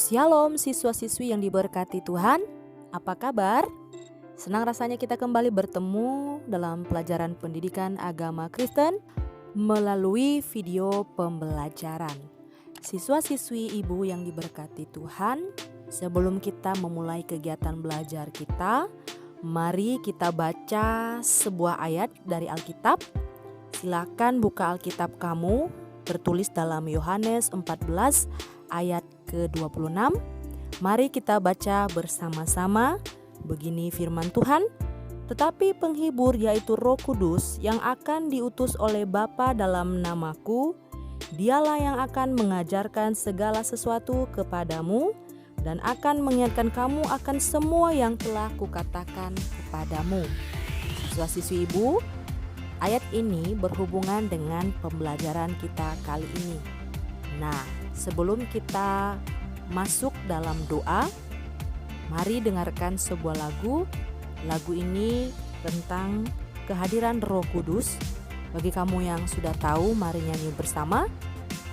Shalom siswa-siswi yang diberkati Tuhan, apa kabar? Senang rasanya kita kembali bertemu dalam pelajaran pendidikan agama Kristen melalui video pembelajaran. Siswa-siswi ibu yang diberkati Tuhan, sebelum kita memulai kegiatan belajar kita, mari kita baca sebuah ayat dari Alkitab. Silakan buka Alkitab kamu, tertulis dalam Yohanes 14 ayat ke-26. Mari kita baca bersama-sama. Begini firman Tuhan, tetapi penghibur yaitu Roh Kudus yang akan diutus oleh Bapa dalam namaku, dialah yang akan mengajarkan segala sesuatu kepadamu dan akan mengingatkan kamu akan semua yang telah kukatakan kepadamu. Siswa-siswi ibu, ayat ini berhubungan dengan pembelajaran kita kali ini. Nah, sebelum kita masuk dalam doa, mari dengarkan sebuah lagu. Lagu ini tentang kehadiran Roh Kudus. Bagi kamu yang sudah tahu, mari nyanyi bersama.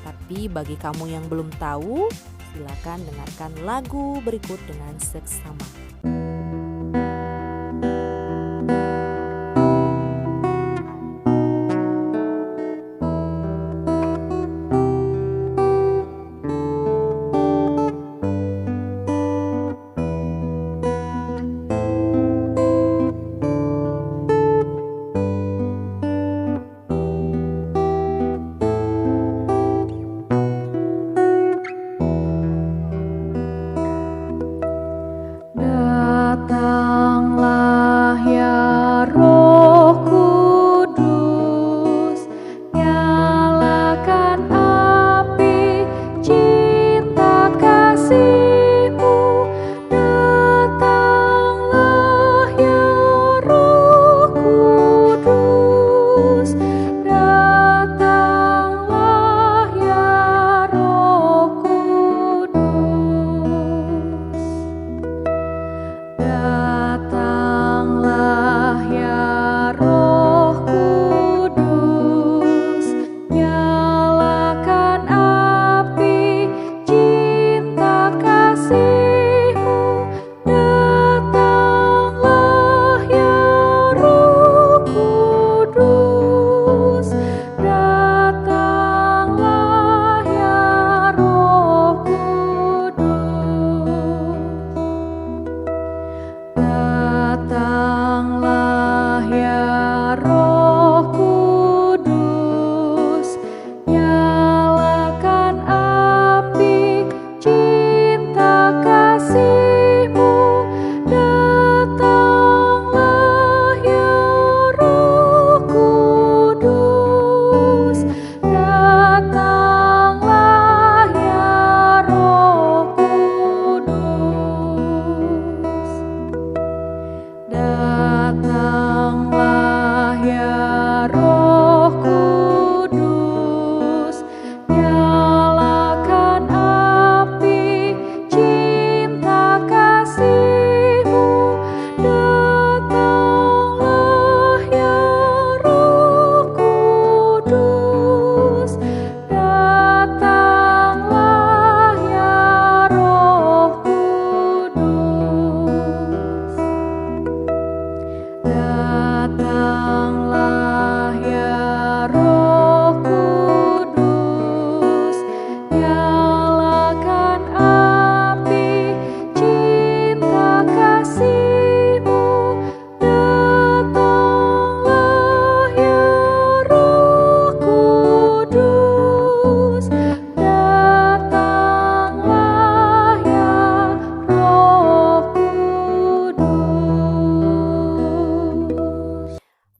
Tapi bagi kamu yang belum tahu, silakan dengarkan lagu berikut dengan seksama.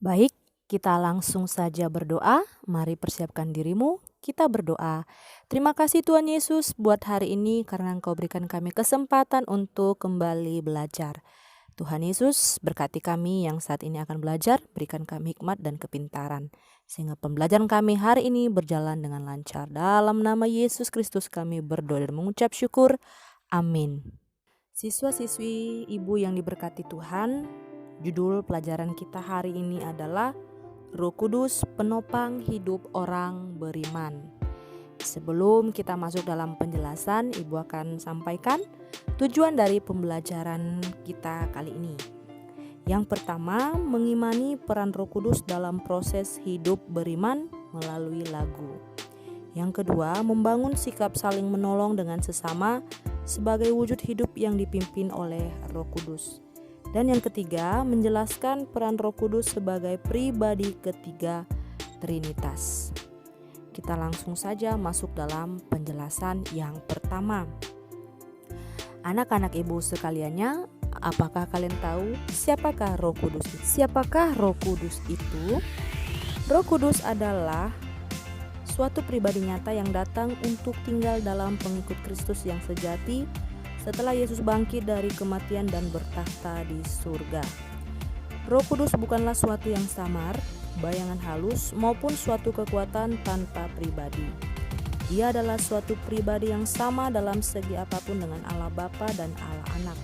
Baik, kita langsung saja berdoa. Mari persiapkan dirimu, kita berdoa. Terima kasih Tuhan Yesus buat hari ini karena Engkau berikan kami kesempatan untuk kembali belajar. Tuhan Yesus, berkati kami yang saat ini akan belajar, berikan kami hikmat dan kepintaran, sehingga pembelajaran kami hari ini berjalan dengan lancar. Dalam nama Yesus Kristus kami berdoa dan mengucap syukur. Amin. Siswa-siswi ibu yang diberkati Tuhan, judul pelajaran kita hari ini adalah Roh Kudus penopang hidup orang beriman. Sebelum kita masuk dalam penjelasan, Ibu akan sampaikan tujuan dari pembelajaran kita kali ini. Yang pertama, mengimani peran Roh Kudus dalam proses hidup beriman melalui lagu. Yang kedua, membangun sikap saling menolong dengan sesama sebagai wujud hidup yang dipimpin oleh Roh Kudus. Dan yang ketiga, menjelaskan peran Roh Kudus sebagai pribadi ketiga Trinitas. Kita langsung saja masuk dalam penjelasan yang pertama. Anak-anak Ibu sekaliannya, apakah kalian tahu siapakah Roh Kudus? Siapakah Roh Kudus itu? Roh Kudus adalah suatu pribadi nyata yang datang untuk tinggal dalam pengikut Kristus yang sejati setelah Yesus bangkit dari kematian dan bertakhta di surga. Roh Kudus bukanlah suatu yang samar, bayangan halus, maupun suatu kekuatan tanpa pribadi. Dia adalah suatu pribadi yang sama dalam segi apapun dengan Allah Bapa dan Allah Anak.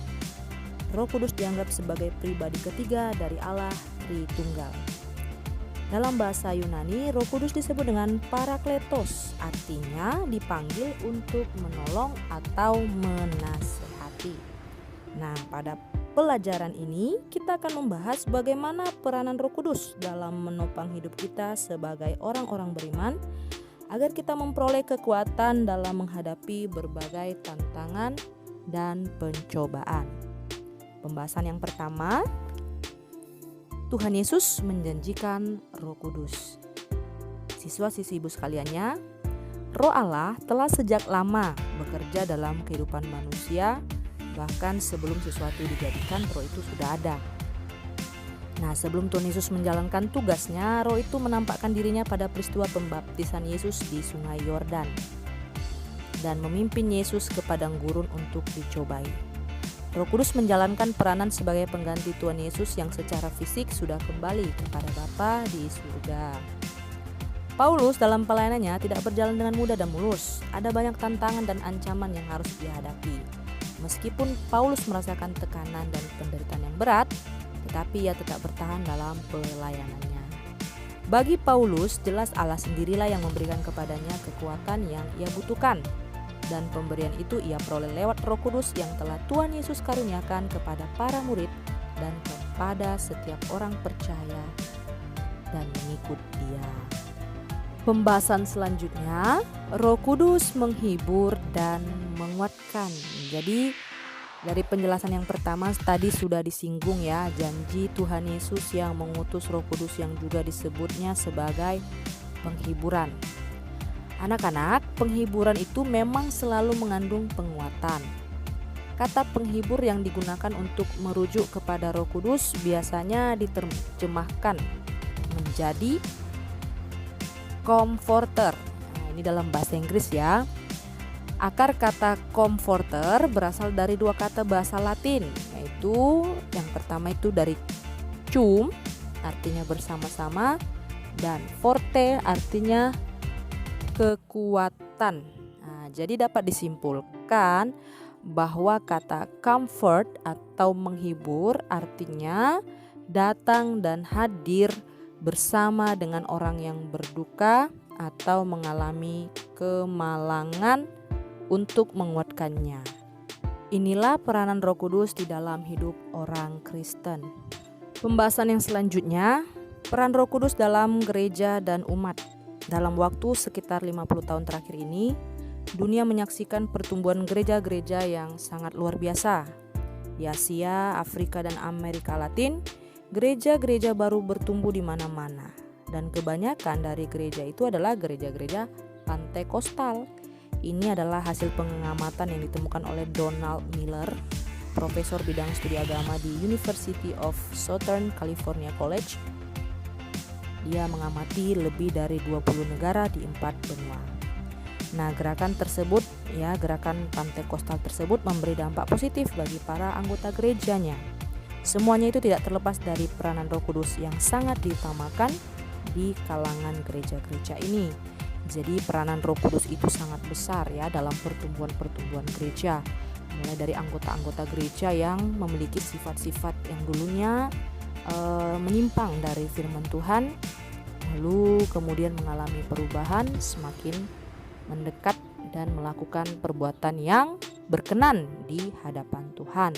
Roh Kudus dianggap sebagai pribadi ketiga dari Allah Tritunggal. Dalam bahasa Yunani, Roh Kudus disebut dengan Parakletos, artinya dipanggil untuk menolong atau menasehati. Nah, pada pelajaran ini kita akan membahas bagaimana peranan Roh Kudus dalam menopang hidup kita sebagai orang-orang beriman agar kita memperoleh kekuatan dalam menghadapi berbagai tantangan dan pencobaan. Pembahasan yang pertama, Tuhan Yesus menjanjikan Roh Kudus. Siswa-siswi Ibu sekaliannya, Roh Allah telah sejak lama bekerja dalam kehidupan manusia, bahkan sebelum sesuatu dijadikan, Roh itu sudah ada. Nah, sebelum Tuhan Yesus menjalankan tugasnya, Roh itu menampakkan dirinya pada peristiwa pembaptisan Yesus di Sungai Yordan dan memimpin Yesus ke padang gurun untuk dicobai. Roh Kudus menjalankan peranan sebagai pengganti Tuhan Yesus yang secara fisik sudah kembali kepada Bapa di surga. Paulus dalam pelayanannya tidak berjalan dengan mudah dan mulus. Ada banyak tantangan dan ancaman yang harus dihadapi. Meskipun Paulus merasakan tekanan dan penderitaan yang berat, tetapi ia tetap bertahan dalam pelayanannya. Bagi Paulus, jelas Allah sendirilah yang memberikan kepadanya kekuatan yang ia butuhkan. Dan pemberian itu ia peroleh lewat Roh Kudus yang telah Tuhan Yesus karuniakan kepada para murid dan kepada setiap orang percaya dan mengikut Dia. Pembahasan selanjutnya, Roh Kudus menghibur dan menguatkan. Jadi dari penjelasan yang pertama tadi sudah disinggung ya, janji Tuhan Yesus yang mengutus Roh Kudus yang juga disebutnya sebagai penghiburan. Anak-anak, penghiburan itu memang selalu mengandung penguatan. Kata penghibur yang digunakan untuk merujuk kepada Roh Kudus biasanya diterjemahkan menjadi comforter. Nah, ini dalam bahasa Inggris ya. Akar kata comforter berasal dari dua kata bahasa Latin, yaitu yang pertama itu dari cum, artinya bersama-sama, dan forte artinya kekuatan. Nah, jadi dapat disimpulkan bahwa kata comfort atau menghibur artinya datang dan hadir bersama dengan orang yang berduka atau mengalami kemalangan untuk menguatkannya. Inilah peranan Roh Kudus di dalam hidup orang Kristen. Pembahasan yang selanjutnya, peran Roh Kudus dalam gereja dan umat. Dalam waktu sekitar 50 tahun terakhir ini, dunia menyaksikan pertumbuhan gereja-gereja yang sangat luar biasa. Di Asia, Afrika, dan Amerika Latin, gereja-gereja baru bertumbuh di mana-mana. Dan kebanyakan dari gereja itu adalah gereja-gereja Pantekostal. Ini adalah hasil pengamatan yang ditemukan oleh Donald Miller, profesor bidang studi agama di University of Southern California College. Dia mengamati lebih dari 20 negara di 4 benua. Nah, gerakan Pantekostal tersebut memberi dampak positif bagi para anggota gerejanya. Semuanya itu tidak terlepas dari peranan Roh Kudus yang sangat diutamakan di kalangan gereja-gereja ini. Jadi peranan Roh Kudus itu sangat besar ya dalam pertumbuhan gereja. Mulai dari anggota-anggota gereja yang memiliki sifat-sifat yang dulunya menyimpang dari firman Tuhan, lalu kemudian mengalami perubahan semakin mendekat dan melakukan perbuatan yang berkenan di hadapan Tuhan.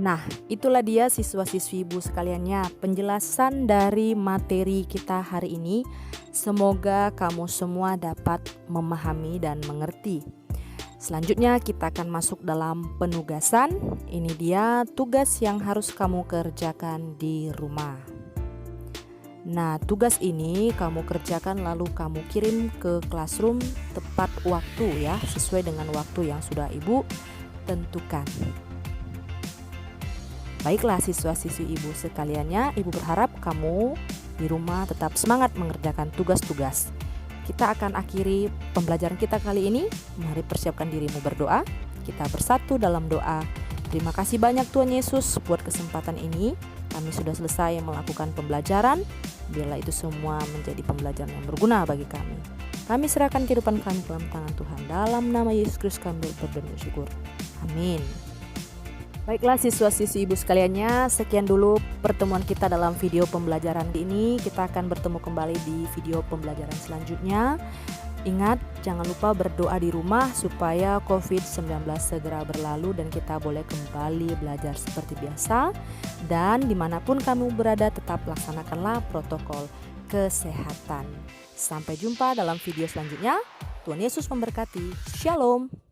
Nah, itulah dia siswa-siswi Ibu sekaliannya, penjelasan dari materi kita hari ini. Semoga kamu semua dapat memahami dan mengerti. Selanjutnya kita akan masuk dalam penugasan. Ini dia tugas yang harus kamu kerjakan di rumah. Nah, tugas ini kamu kerjakan lalu kamu kirim ke classroom tepat waktu ya, sesuai dengan waktu yang sudah Ibu tentukan. Baiklah siswa-siswi Ibu sekaliannya, Ibu berharap kamu di rumah tetap semangat mengerjakan tugas-tugas. Kita akan akhiri pembelajaran kita kali ini. Mari persiapkan dirimu berdoa. Kita bersatu dalam doa. Terima kasih banyak Tuhan Yesus buat kesempatan ini. Kami sudah selesai melakukan pembelajaran. Biarlah itu semua menjadi pembelajaran yang berguna bagi kami. Kami serahkan kehidupan kami dalam tangan Tuhan. Dalam nama Yesus Kristus kami bersyukur. Amin. Baiklah siswa-siswi Ibu sekaliannya, sekian dulu pertemuan kita dalam video pembelajaran ini. Kita akan bertemu kembali di video pembelajaran selanjutnya. Ingat, jangan lupa berdoa di rumah supaya COVID-19 segera berlalu dan kita boleh kembali belajar seperti biasa. Dan dimanapun kamu berada, tetap laksanakanlah protokol kesehatan. Sampai jumpa dalam video selanjutnya. Tuhan Yesus memberkati. Shalom.